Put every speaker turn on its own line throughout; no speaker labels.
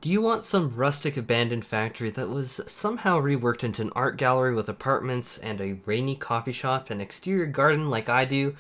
Do you want some rustic abandoned factory that was somehow reworked into an art gallery with apartments and a rainy coffee shop and exterior garden like I do?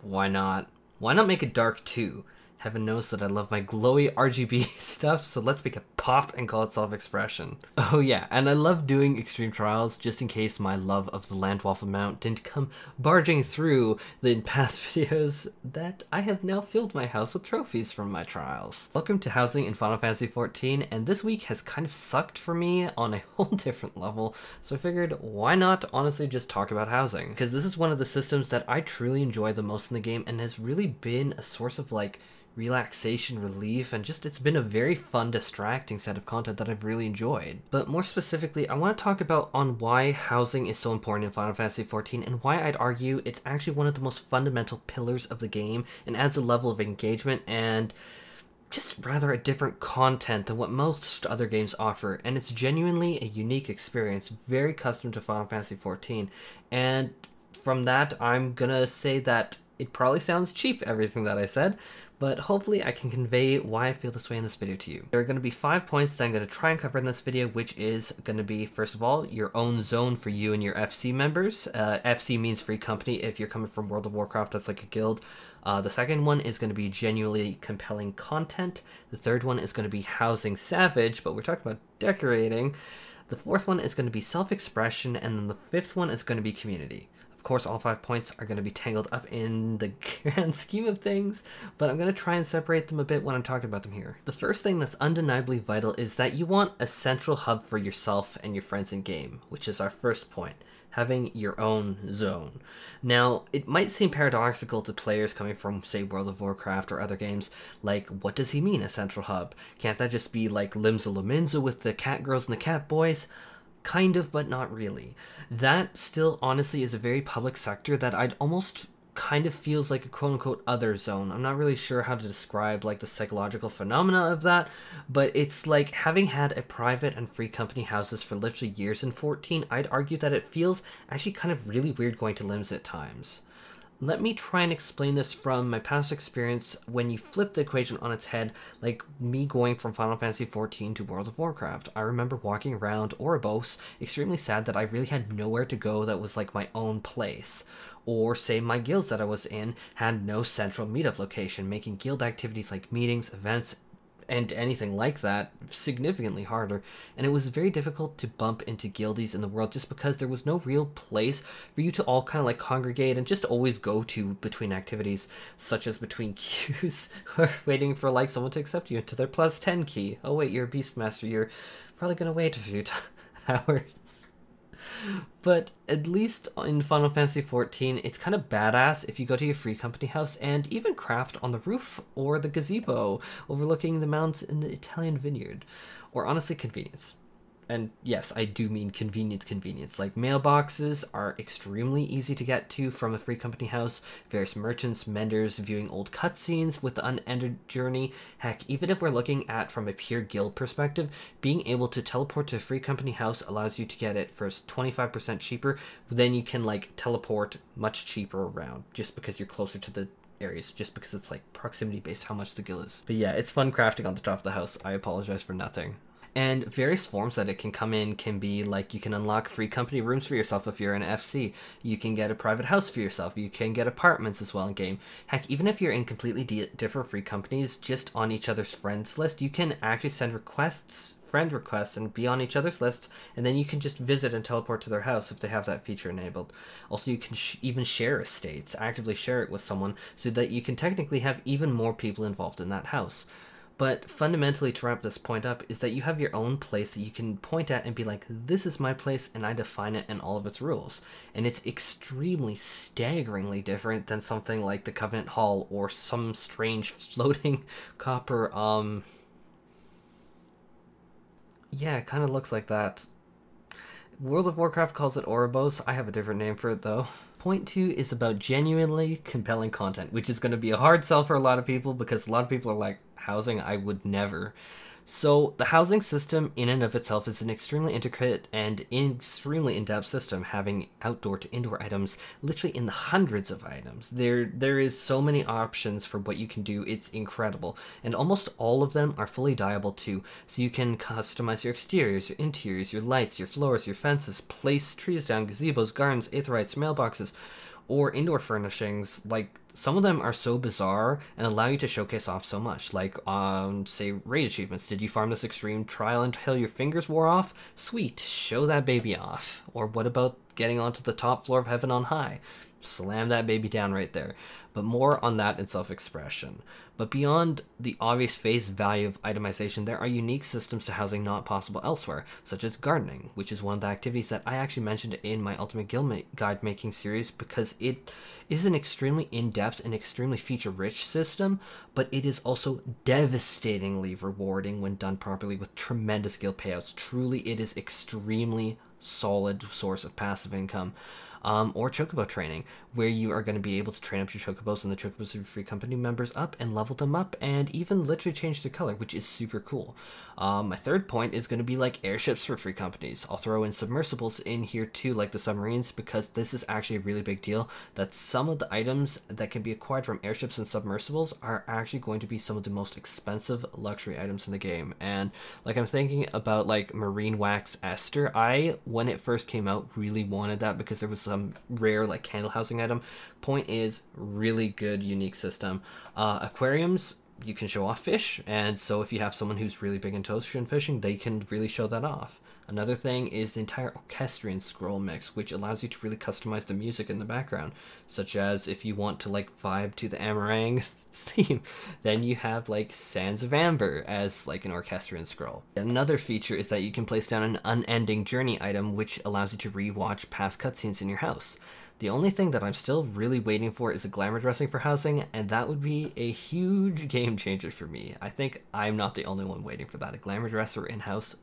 Why not? Why not make it dark too? Heaven knows that I love my glowy RGB stuff, so let's make it pop and call it self-expression. Oh yeah, and I love doing extreme trials just in case my love of the Landwaffle mount didn't come barging through the past videos that I have now filled my house with trophies from my trials. Welcome to housing in Final Fantasy XIV, and this week has kind of sucked for me on a whole different level, so I figured why not honestly just talk about housing, because this is one of the systems that I truly enjoy the most in the game and has really been a source of like relaxation, relief, and just it's been a very fun, distracting set of content that I've really enjoyed. But more specifically, I want to talk about on why housing is so important in Final Fantasy XIV and why I'd argue it's actually one of the most fundamental pillars of the game and adds a level of engagement and just rather a different content than what most other games offer, and it's genuinely a unique experience, very custom to Final Fantasy XIV, and from that I'm gonna say that it probably sounds cheap, everything that I said, but hopefully I can convey why I feel this way in this video to you. There are going to be 5 points that I'm going to try and cover in this video, which is going to be, first of all, your own zone for you and your FC members. FC means free company. If you're coming from World of Warcraft, that's like a guild. The second one is going to be genuinely compelling content. The third one is going to be housing savage, but we're talking about decorating. The fourth one is going to be self-expression, and then the fifth one is going to be community. Of course, all 5 points are going to be tangled up in the grand scheme of things, but I'm going to try and separate them a bit when I'm talking about them here. The first thing that's undeniably vital is that you want a central hub for yourself and your friends in game, which is our first point, having your own zone. Now, it might seem paradoxical to players coming from, say, World of Warcraft or other games, like, what does he mean, a central hub? Can't that just be like Limsa Lominsa with the cat girls and the cat boys? Kind of, but not really. That still honestly is a very public sector that I'd almost kind of feels like a quote-unquote other zone. I'm not really sure how to describe like the psychological phenomena of that, but it's like having had a private and free company houses for literally years in 14, I'd argue that it feels actually kind of really weird going to limbs at times. Let me try and explain this from my past experience when you flip the equation on its head, like me going from Final Fantasy XIV to World of Warcraft. I remember walking around Oribos extremely sad that I really had nowhere to go that was like my own place. Or say my guilds that I was in had no central meetup location, making guild activities like meetings, events, and anything like that significantly harder, and it was very difficult to bump into guildies in the world just because there was no real place for you to all kind of like congregate and just always go to between activities, such as between queues or waiting for like someone to accept you into their +10 key. Oh wait, you're a Beastmaster, you're probably gonna wait a few hours. But at least in Final Fantasy XIV, it's kind of badass if you go to your free company house and even craft on the roof or the gazebo overlooking the mountains in the Italian vineyard. Or honestly, convenience. And yes, I do mean convenience. Like mailboxes are extremely easy to get to from a free company house, various merchants, menders, viewing old cutscenes with the unended journey. Heck, even if we're looking at from a pure guild perspective, being able to teleport to a free company house allows you to get it first 25% cheaper, then you can like teleport much cheaper around just because you're closer to the areas, just because it's like proximity based how much the guild is. But yeah, it's fun crafting on the top of the house. I apologize for nothing. And various forms that it can come in can be like you can unlock free company rooms for yourself if you're an FC. You can get a private house for yourself. You can get apartments as well in game. Heck, even if you're in completely different free companies, just on each other's friends list, you can actually send friend requests and be on each other's list, and then you can just visit and teleport to their house if they have that feature enabled. Also, you can even share estates, actively share it with someone so that you can technically have even more people involved in that house. But fundamentally, to wrap this point up, is that you have your own place that you can point at and be like, this is my place and I define it and all of its rules. And it's extremely, staggeringly different than something like the Covenant Hall or some strange floating copper, yeah, it kind of looks like that. World of Warcraft calls it Oribos. I have a different name for it though. Point 2 is about genuinely compelling content, which is going to be a hard sell for a lot of people because a lot of people are like, housing, I would never. So the housing system in and of itself is an extremely intricate and extremely in-depth system, having outdoor to indoor items literally in the hundreds of items. There is so many options for what you can do. It's incredible. And almost all of them are fully dyeable too. So you can customize your exteriors, your interiors, your lights, your floors, your fences, place trees down, gazebos, gardens, aetherites, mailboxes, or indoor furnishings. Like, some of them are so bizarre and allow you to showcase off so much. Like, say, raid achievements. Did you farm this extreme trial until your fingers wore off? Sweet, show that baby off. Or what about getting onto the top floor of heaven on high? Slam that baby down right there. But more on that in self-expression. But beyond the obvious face value of itemization, there are unique systems to housing not possible elsewhere, such as gardening, which is one of the activities that I actually mentioned in my Ultimate Guild Guide making series, because it is an extremely in-depth and extremely feature-rich system, but it is also devastatingly rewarding when done properly with tremendous skill payouts. Truly, it is extremely solid source of passive income. Or chocobo training, where you are going to be able to train up your chocobos and the chocobos of your free company members up and level them up and even literally change their color, which is super cool. My third point is going to be like airships for free companies. I'll throw in submersibles in here too, like the submarines, because this is actually a really big deal, that some of the items that can be acquired from airships and submersibles are actually going to be some of the most expensive luxury items in the game. And like, I'm thinking about like Marine Wax Ester. When it first came out, really wanted that because there was some rare like candle housing item. Point is, really good unique system. Aquariums, you can show off fish, and so if you have someone who's really big into ocean fishing, they can really show that off. Another thing is the entire orchestrion scroll mix, which allows you to really customize the music in the background, such as if you want to like vibe to the Amarang theme, then you have like Sands of Amber as like an orchestrion scroll. Another feature is that you can place down an unending journey item, which allows you to rewatch past cutscenes in your house. The only thing that I'm still really waiting for is a glamour dressing for housing, and that would be a huge game changer for me. I think I'm not the only one waiting for that. A glamour dresser in-house,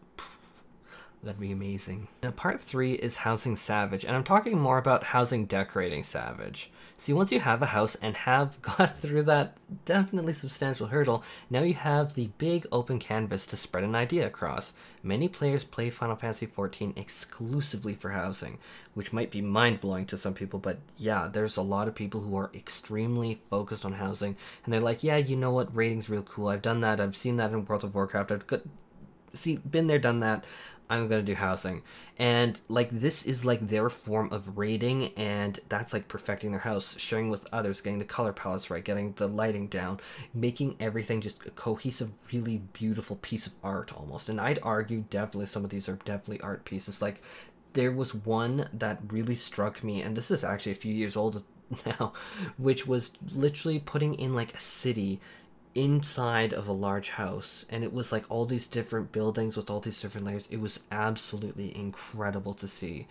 that'd be amazing. Now, part 3 is housing Savage, and I'm talking more about housing decorating Savage. See, once you have a house and have got through that definitely substantial hurdle, now you have the big open canvas to spread an idea across. Many players play Final Fantasy XIV exclusively for housing, which might be mind-blowing to some people, but yeah, there's a lot of people who are extremely focused on housing, and they're like, yeah, you know what, raiding's real cool, I've done that, I've seen that in World of Warcraft, been there, done that, I'm gonna do housing. And like, this is like their form of raiding, and that's like perfecting their house, sharing with others, getting the color palettes right, getting the lighting down, making everything just a cohesive, really beautiful piece of art almost. And I'd argue definitely some of these are definitely art pieces. Like, there was one that really struck me, and this is actually a few years old now, which was literally putting in like a city inside of a large house, and it was like all these different buildings with all these different layers. It was absolutely incredible to see.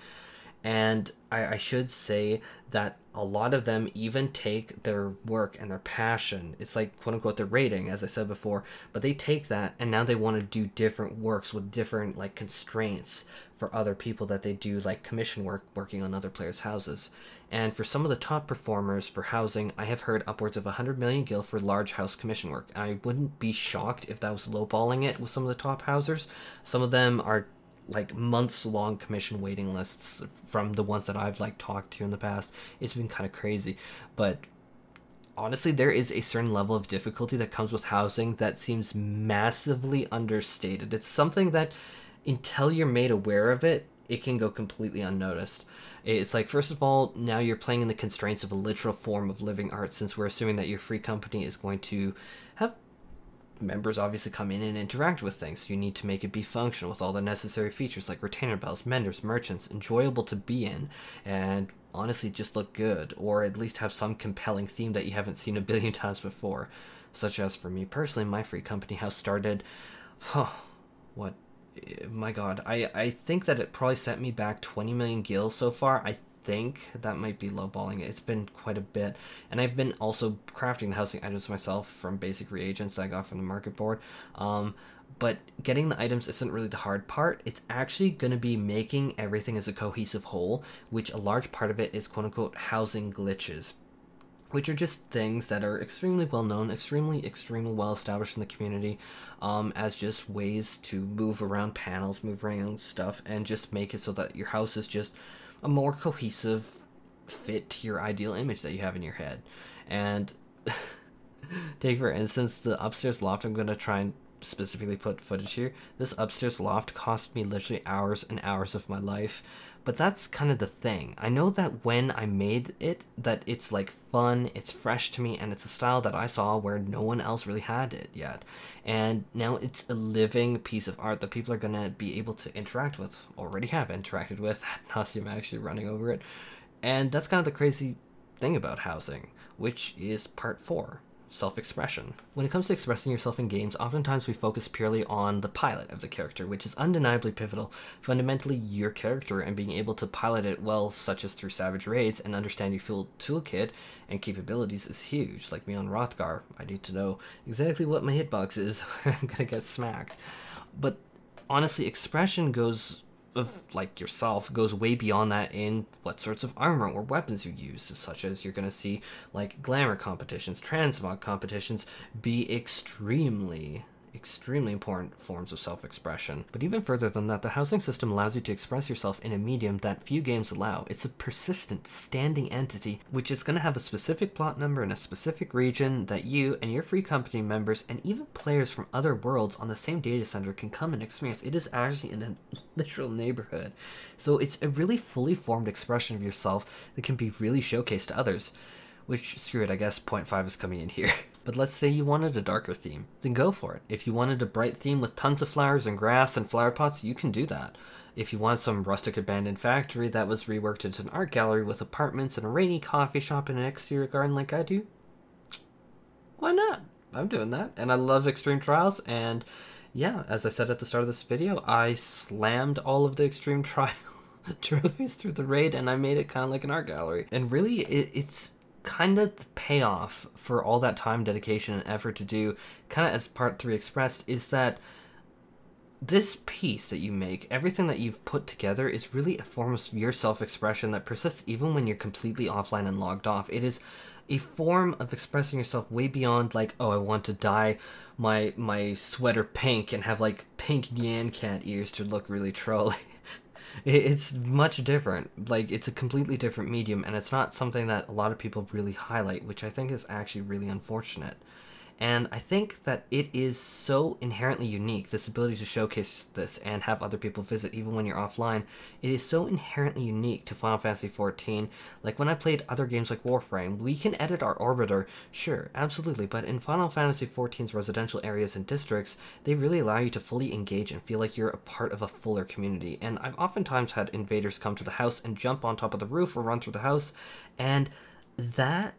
And I should say that a lot of them even take their work and their passion, it's like quote unquote their rating, as I said before, but they take that and now they want to do different works with different like constraints for other people that they do like commission work working on other players' houses. And for some of the top performers for housing, I have heard upwards of 100 million gil for large house commission work. I wouldn't be shocked if that was lowballing it with some of the top housers. Some of them are like months-long commission waiting lists from the ones that I've like talked to in the past. It's been kind of crazy, but honestly, there is a certain level of difficulty that comes with housing that seems massively understated. It's something that until you're made aware of it, it can go completely unnoticed. It's like, first of all, now you're playing in the constraints of a literal form of living art, since we're assuming that your free company is going to have members obviously come in and interact with things. You need to make it be functional with all the necessary features like retainer bells, vendors, merchants, enjoyable to be in, and honestly just look good, or at least have some compelling theme that you haven't seen a billion times before. Such as for me personally, my free company house started, what, my god, I think that it probably sent me back 20 million gil so far. I think that might be lowballing it. It's been quite a bit, and I've been also crafting the housing items myself from basic reagents that I got from the market board. But getting the items isn't really the hard part. It's actually going to be making everything as a cohesive whole, which a large part of it is quote-unquote housing glitches. which are just things that are extremely well known, extremely well established in the community, as just ways to move around panels, move around stuff, and just make it so that your house is just a more cohesive fit to your ideal image that you have in your head. And take for instance the upstairs loft. I'm going to try and specifically put footage here. This upstairs loft cost me literally hours and hours of my life, but that's kind of the thing. I know that when I made it, that it's like fun, it's fresh to me, and it's a style that I saw where no one else really had it yet. And now it's a living piece of art that people are gonna be able to interact with, already have interacted with. I'm actually running over it. And that's kind of the crazy thing about housing, which is part 4. Self-expression. When it comes to expressing yourself in games, oftentimes we focus purely on the pilot of the character, which is undeniably pivotal. Fundamentally, your character and being able to pilot it well, such as through savage raids, and understand your full toolkit and capabilities is huge. Like me on Rothgar, I need to know exactly what my hitbox is or I'm gonna get smacked. But honestly, expression goes of like yourself goes way beyond that in what sorts of armor or weapons you use, such as you're going to see like glamour competitions, transmog competitions be extremely important forms of self-expression. But even further than that, the housing system allows you to express yourself in a medium that few games allow. It's a persistent, standing entity, which is going to have a specific plot number in a specific region that you and your free company members and even players from other worlds on the same data center can come and experience. It is actually in a literal neighborhood. So it's a really fully formed expression of yourself that can be really showcased to others. Which, screw it, I guess 0.5 is coming in here. But let's say you wanted a darker theme, then go for it. If you wanted a bright theme with tons of flowers and grass and flower pots, you can do that. If you want some rustic abandoned factory that was reworked into an art gallery with apartments and a rainy coffee shop and an exterior garden like I do, why not? I'm doing that. And I love Extreme Trials, and yeah, as I said at the start of this video, I slammed all of the Extreme Trial trophies through the raid, and I made it kind of like an art gallery. And really, it's kind of the payoff for all that time, dedication, and effort to do, kind of as part 3 expressed, is that this piece that you make, everything that you've put together, is really a form of your self-expression that persists even when you're completely offline and logged off. It is a form of expressing yourself way beyond like, oh, I want to dye my sweater pink and have like pink Nyan cat ears to look really trolly. It's much different. Like, it's a completely different medium, and it's not something that a lot of people really highlight, which I think is actually really unfortunate. And I think that it is so inherently unique, this ability to showcase this and have other people visit even when you're offline. It is so inherently unique to Final Fantasy XIV. Like, when I played other games like Warframe, we can edit our orbiter, sure, absolutely, but in Final Fantasy XIV's residential areas and districts, they really allow you to fully engage and feel like you're a part of a fuller community. And I've oftentimes had invaders come to the house and jump on top of the roof or run through the house, and that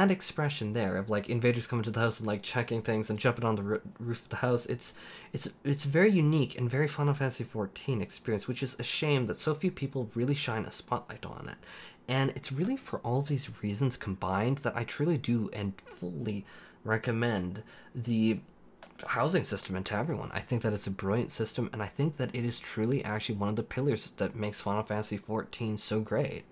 expression there of like invaders coming to the house and like checking things and jumping on the roof of the house, it's very unique and very Final Fantasy XIV experience, which is a shame that so few people really shine a spotlight on it. And it's really for all of these reasons combined that I truly do and fully recommend the housing system to everyone. I think that it's a brilliant system, and I think that it is truly actually one of the pillars that makes Final Fantasy XIV so great.